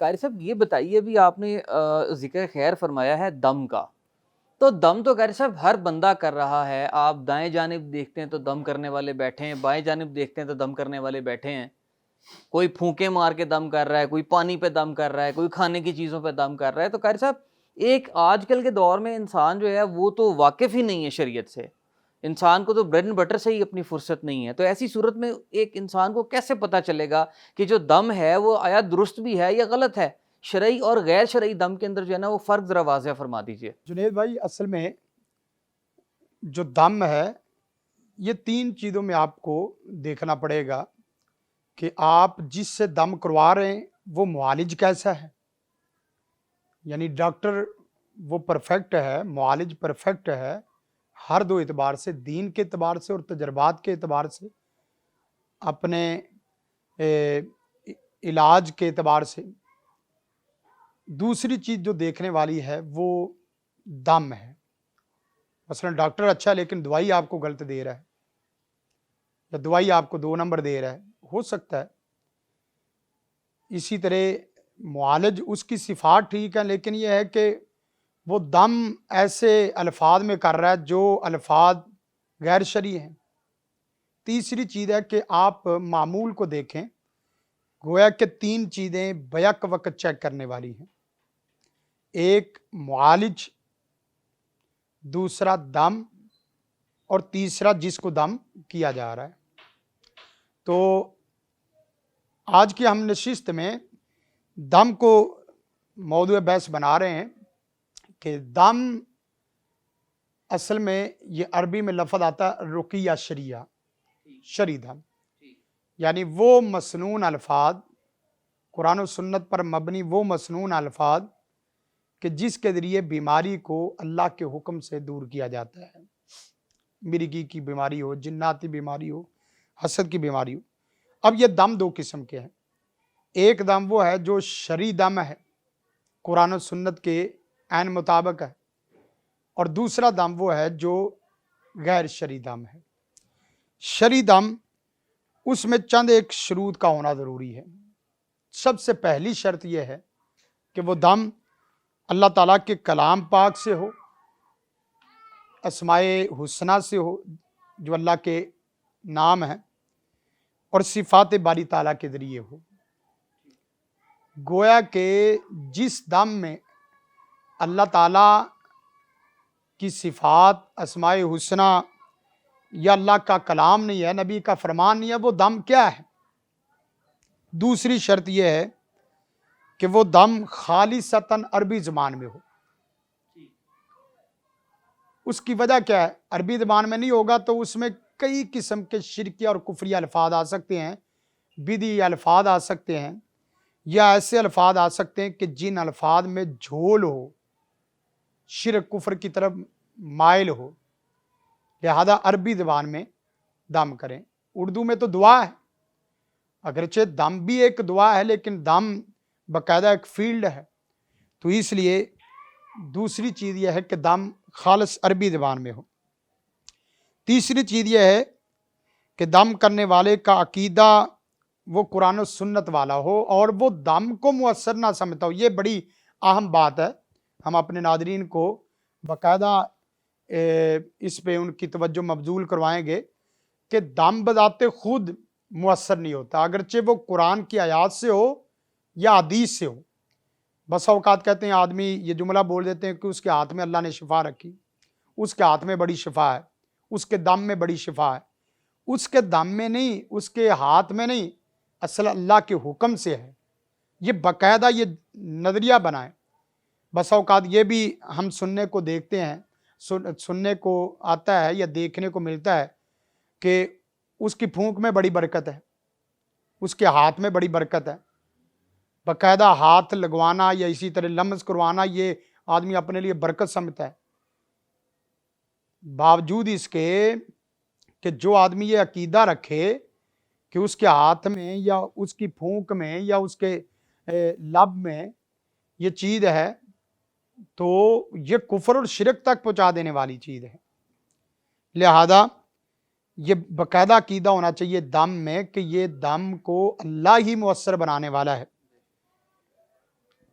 قاری صاحب یہ بتائیے، ابھی آپ نے ذکر خیر فرمایا ہے دم کا، تو دم تو قاری صاحب ہر بندہ کر رہا ہے. آپ دائیں جانب دیکھتے ہیں تو دم کرنے والے بیٹھے ہیں، بائیں جانب دیکھتے ہیں تو دم کرنے والے بیٹھے ہیں. کوئی پھونکے مار کے دم کر رہا ہے، کوئی پانی پہ دم کر رہا ہے، کوئی کھانے کی چیزوں پہ دم کر رہا ہے. تو قاری صاحب ایک آج کل کے دور میں انسان جو ہے وہ تو واقف ہی نہیں ہے شریعت سے، انسان کو تو بریڈ اینڈ بٹر سے ہی اپنی فرصت نہیں ہے. تو ایسی صورت میں ایک انسان کو کیسے پتہ چلے گا کہ جو دم ہے وہ آیا درست بھی ہے یا غلط ہے؟ شرعی اور غیر شرعی دم کے اندر جو ہے نا وہ فرق ذرا واضح فرما دیجیے. جنید بھائی، اصل میں جو دم ہے یہ 3 چیزوں میں آپ کو دیکھنا پڑے گا کہ آپ جس سے دم کروا رہے ہیں وہ معالج کیسا ہے. یعنی ڈاکٹر وہ پرفیکٹ ہے، معالج پرفیکٹ ہے، ہر 2 اعتبار سے، دین کے اعتبار سے اور تجربات کے اعتبار سے، اپنے علاج کے اعتبار سے. دوسری چیز جو دیکھنے والی ہے وہ دم ہے. مثلا ڈاکٹر اچھا ہے لیکن دوائی آپ کو غلط دے رہا ہے، یا دوائی آپ کو 2 نمبر دے رہا ہے، ہو سکتا ہے. اسی طرح معالج اس کی صفات ٹھیک ہے لیکن یہ ہے کہ وہ دم ایسے الفاظ میں کر رہا ہے جو الفاظ غیر شرعی ہیں. تیسری چیز ہے کہ آپ معمول کو دیکھیں، گویا کہ 3 چیزیں بیک وقت چیک کرنے والی ہیں. ایک معالج، دوسرا دم، اور تیسرا جس کو دم کیا جا رہا ہے. تو آج کی ہم نشست میں دم کو موضوع بحث بنا رہے ہیں کہ دم اصل میں یہ عربی میں لفظ آتا ہے رقیہ شریعہ، شرعی دم، یعنی وہ مسنون الفاظ، قرآن و سنت پر مبنی وہ مسنون الفاظ کہ جس کے ذریعے بیماری کو اللہ کے حکم سے دور کیا جاتا ہے. مرگی کی بیماری ہو، جناتی بیماری ہو، حسد کی بیماری ہو. اب یہ دم 2 قسم کے ہیں. ایک دم وہ ہے جو شرعی دم ہے، قرآن و سنت کے عین مطابق ہے، اور دوسرا دم وہ ہے جو غیر شرعی دم ہے. شرعی دم اس میں چند ایک شروط کا ہونا ضروری ہے. سب سے پہلی شرط یہ ہے کہ وہ دم اللہ تعالیٰ کے کلام پاک سے ہو، اسماء حسنہ سے ہو جو اللہ کے نام ہیں، اور صفات باری تعالیٰ کے ذریعے ہو. گویا کہ جس دم میں اللہ تعالیٰ کی صفات، اسماء حسنہ یا اللہ کا کلام نہیں ہے، نبی کا فرمان نہیں ہے، وہ دم کیا ہے؟ دوسری شرط یہ ہے کہ وہ دم خالصتاً عربی زبان میں ہو. اس کی وجہ کیا ہے؟ عربی زبان میں نہیں ہوگا تو اس میں کئی قسم کے شرکی اور کفری الفاظ آ سکتے ہیں، بدعی الفاظ آ سکتے ہیں، یا ایسے الفاظ آ سکتے ہیں کہ جن الفاظ میں جھول ہو، شرک کفر کی طرف مائل ہو. لہذا عربی زبان میں دم کریں. اردو میں تو دعا ہے، اگرچہ دم بھی ایک دعا ہے لیکن دم باقاعدہ ایک فیلڈ ہے. تو اس لیے دوسری چیز یہ ہے کہ دم خالص عربی زبان میں ہو. تیسری چیز یہ ہے کہ دم کرنے والے کا عقیدہ وہ قرآن و سنت والا ہو اور وہ دم کو مؤثر نہ سمجھتا ہو. یہ بڑی اہم بات ہے، ہم اپنے ناظرین کو باقاعدہ اس پہ ان کی توجہ مبذول کروائیں گے کہ دم بذات خود مؤثر نہیں ہوتا، اگرچہ وہ قرآن کی آیات سے ہو یا حدیث سے ہو. بس اوقات کہتے ہیں آدمی یہ جملہ بول دیتے ہیں کہ اس کے ہاتھ میں اللہ نے شفا رکھی، اس کے ہاتھ میں بڑی شفا ہے، اس کے دم میں بڑی شفا ہے. اس کے دم میں نہیں، اس کے ہاتھ میں نہیں، اصل اللہ کے حکم سے ہے. یہ باقاعدہ یہ نظریہ بنائیں. بس اوقات یہ بھی ہم سننے کو دیکھتے ہیں، سننے کو آتا ہے یا دیکھنے کو ملتا ہے کہ اس کی پھونک میں بڑی برکت ہے، اس کے ہاتھ میں بڑی برکت ہے. باقاعدہ ہاتھ لگوانا یا اسی طرح لمس کروانا یہ آدمی اپنے لیے برکت سمجھتا ہے. باوجود اس کے کہ جو آدمی یہ عقیدہ رکھے کہ اس کے ہاتھ میں یا اس کی پھونک میں یا اس کے لب میں یہ چیز ہے تو یہ کفر اور شرک تک پہنچا دینے والی چیز ہے. لہذا یہ باقاعدہ عقیدہ ہونا چاہیے دم میں کہ یہ دم کو اللہ ہی مؤثر بنانے والا ہے.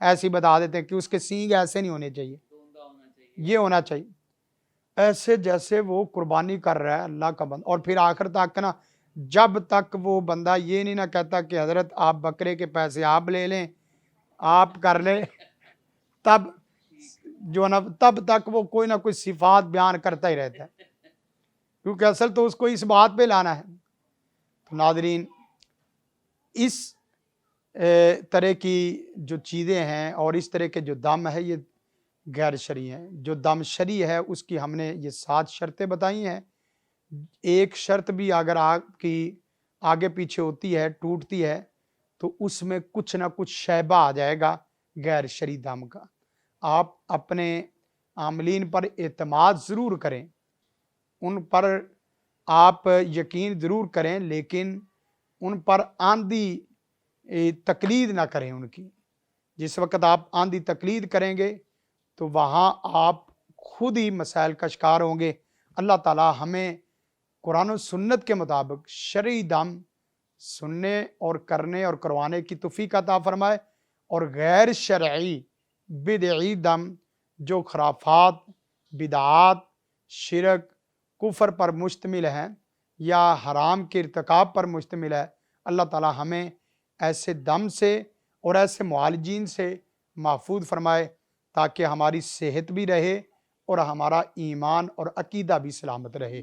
ایسے ہی بتا دیتے ہیں کہ اس کے سینگ ایسے نہیں ہونے چاہیے، یہ ہونا چاہیے، ایسے جیسے وہ قربانی کر رہا ہے اللہ کا بندہ. اور پھر آخر تک نا جب تک وہ بندہ یہ نہیں نہ کہتا کہ حضرت آپ بکرے کے پیسے آپ لے لیں، آپ کر لیں، تب جو نا تب تک وہ کوئی نہ کوئی صفات بیان کرتا ہی رہتا ہے، کیونکہ اصل تو اس کو اس بات پہ لانا ہے. تو ناظرین، اس طرح کی جو چیزیں ہیں اور اس طرح کے جو دم ہے یہ غیر شرعی ہیں. جو دم شرعی ہے اس کی ہم نے یہ 7 شرطیں بتائی ہیں. ایک شرط بھی اگر آپ کی آگے پیچھے ہوتی ہے، ٹوٹتی ہے، تو اس میں کچھ نہ کچھ شیبہ آ جائے گا غیر شرعی دم کا. آپ اپنے عاملین پر اعتماد ضرور کریں، ان پر آپ یقین ضرور کریں، لیکن ان پر آندھی تقلید نہ کریں ان کی. جس وقت آپ آندھی تقلید کریں گے تو وہاں آپ خود ہی مسائل کا شکار ہوں گے. اللہ تعالی ہمیں قرآن و سنت کے مطابق شرعی دم سننے اور کرنے اور کروانے کی توفیق عطا فرمائے، اور غیر شرعی بدعی دم جو خرافات، بدعات، شرک، کفر پر مشتمل ہیں یا حرام کے ارتکاب پر مشتمل ہے، اللہ تعالی ہمیں ایسے دم سے اور ایسے معالجین سے محفوظ فرمائے تاکہ ہماری صحت بھی رہے اور ہمارا ایمان اور عقیدہ بھی سلامت رہے.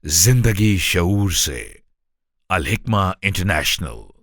زندگی شعور سے، الحکمہ انٹرنیشنل.